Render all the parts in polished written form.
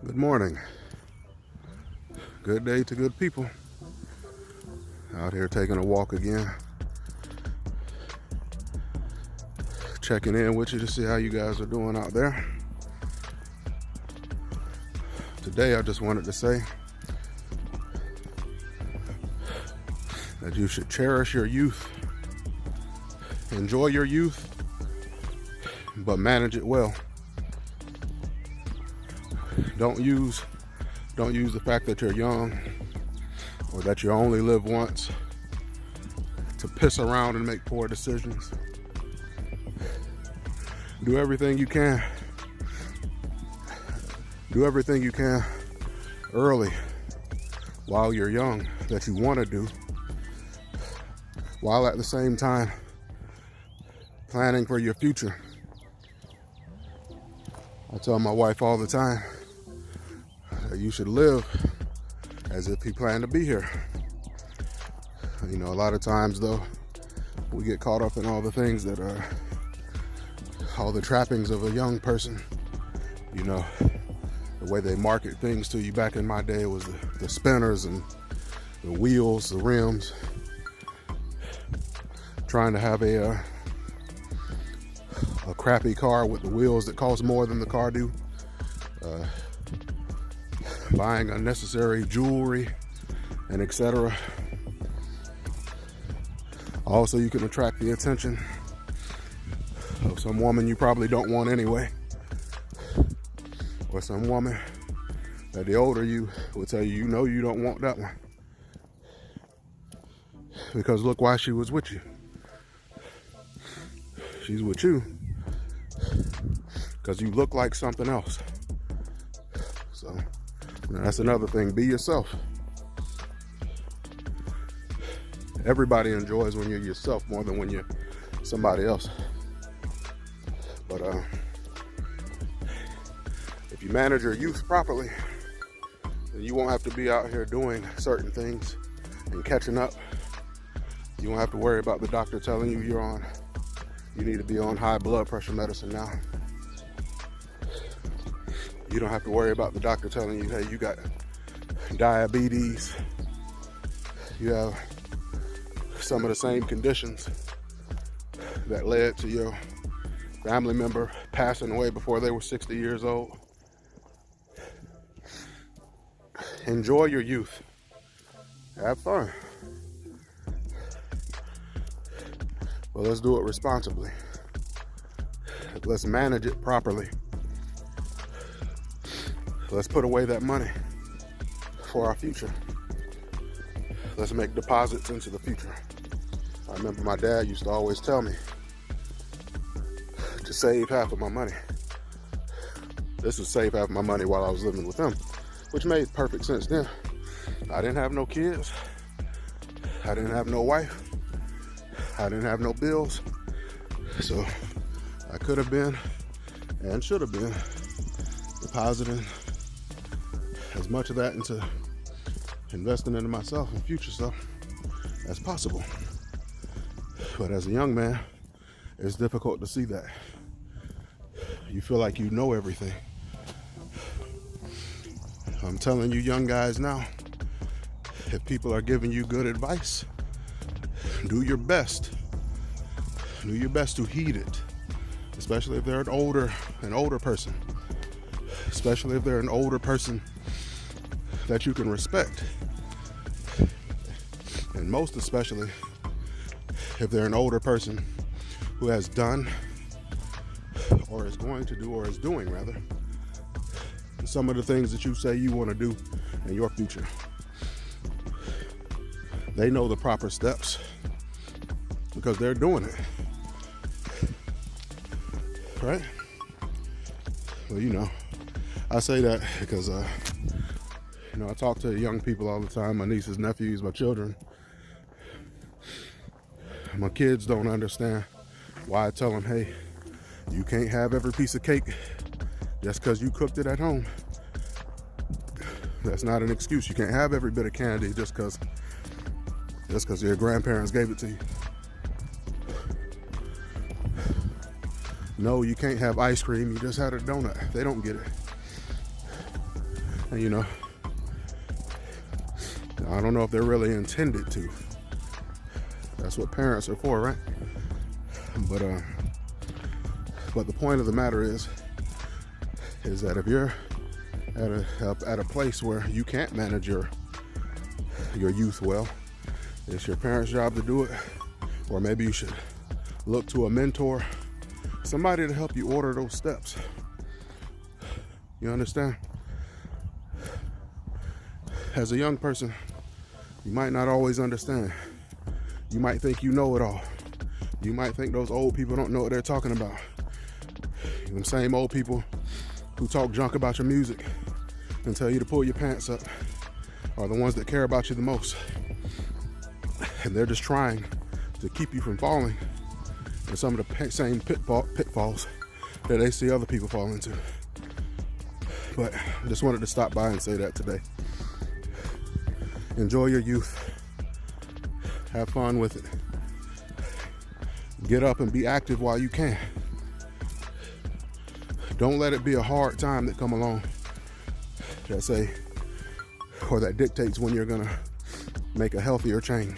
Good morning. Good day to good people. Out here taking a walk again. Checking in with you to see how you guys are doing out there. Today I just wanted to say that you should cherish your youth. Enjoy your youth, but manage it well. Don't use the fact that you're young or that you only live once to piss around and make poor decisions. Do everything you can. Do everything you can early while you're young that you want to do, while at the same time planning for your future. I tell my wife all the time that you should live as if you plan to be here. You know, a lot of times though, we get caught up in all the things that are all the trappings of a young person. You know, the way they market things to you back in my day was the spinners and the wheels, the rims. Trying to have a crappy car with the wheels that cost more than the car do. Buying unnecessary jewelry and etc. Also, you can attract the attention of some woman you probably don't want anyway, or some woman that the older you will tell you, you know, you don't want that one because look why she was with you. She's with you because you look like something else. So that's another thing. Be yourself. Everybody enjoys when you're yourself more than when you're somebody else. But if you manage your youth properly, then you won't have to be out here doing certain things and catching up. You won't have to worry about the doctor telling you you need to be on high blood pressure medicine now. You don't have to worry about the doctor telling you, hey, you got diabetes. You have some of the same conditions that led to your family member passing away before they were 60 years old. Enjoy your youth. Have fun. But let's do it responsibly. Let's manage it properly. Let's put away that money for our future. Let's make deposits into the future. I remember my dad used to always tell me to save half of my money. This was save half of my money while I was living with him, which made perfect sense then. I didn't have no kids. I didn't have no wife. I didn't have no bills. So I could have been and should have been depositing as much of that into investing into myself and future stuff as possible. But as a young man, it's difficult to see that. You feel like you know everything. I'm telling you young guys now, if people are giving you good advice, do your best. Do your best to heed it, especially if they're an older person. Especially if they're an older person that you can respect. And most especially if they're an older person who has done or is going to do or is doing rather some of the things that you say you want to do in your future. They know the proper steps because they're doing it. Right? Well, you know, I say that because I talk to young people all the time, my nieces, nephews, my children. My kids don't understand why I tell them, hey, you can't have every piece of cake just because you cooked it at home. That's not an excuse. You can't have every bit of candy just because your grandparents gave it to you. No, you can't have ice cream. You just had a donut. They don't get it. And you know, I don't know if they're really intended to. That's what parents are for, right? But the point of the matter is that if you're at a place where you can't manage your youth well, it's your parents' job to do it. Or maybe you should look to a mentor, somebody to help you order those steps. You understand? As a young person, you might not always understand. You might think you know it all. You might think those old people don't know what they're talking about. Them same old people who talk junk about your music and tell you to pull your pants up are the ones that care about you the most. And they're just trying to keep you from falling in some of the same pitfalls that they see other people fall into. But I just wanted to stop by and say that today. Enjoy your youth. Have fun with it. Get up and be active while you can. Don't let it be a hard time that come along that dictates when you're gonna make a healthier change.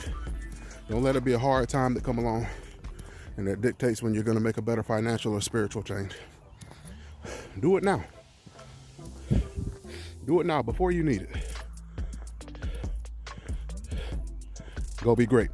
Don't let it be a hard time that come along and that dictates when you're gonna make a better financial or spiritual change. Do it now. Do it now before you need it. Go be great.